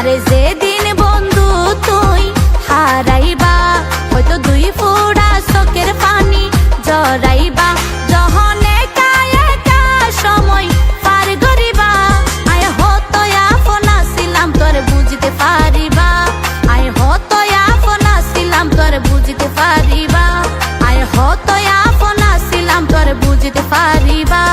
আরে যেদিন বন্ধু তুই হারাইবা, হয়তো দুই ফোঁটা চোখের পানি জড়াইবা, যখন একা একা সময় পার করিবা, আয় হতো আপন ছিলাম তোর বুঝতে পারিবা, আয় হতো আপন ছিলাম তোর বুঝতে পারিবা, আয় হতো আপন ছিলাম তোর বুঝতে পারিবা।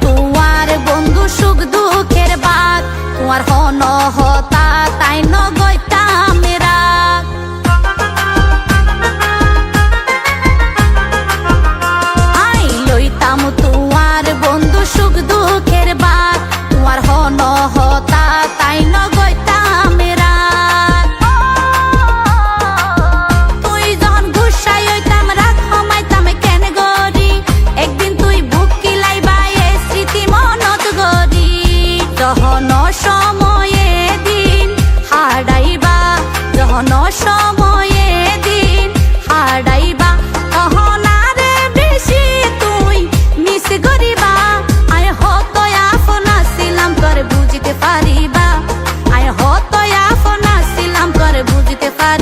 তোমার বন্ধু সুখ দুঃখের বাত, তোমার হন হতা তাই নগৈতাম রাগ, আই লইতাম তোমার বন্ধু সুখ দুঃখের বাত, তোমার হন হতা তাই নগৈতাম রাগ, তুই যখন গুসাই হইতাম রাগ কমাইতাম কেন গরি, একদিন তুই বুক সময়ে দিন হারাইবা, যখন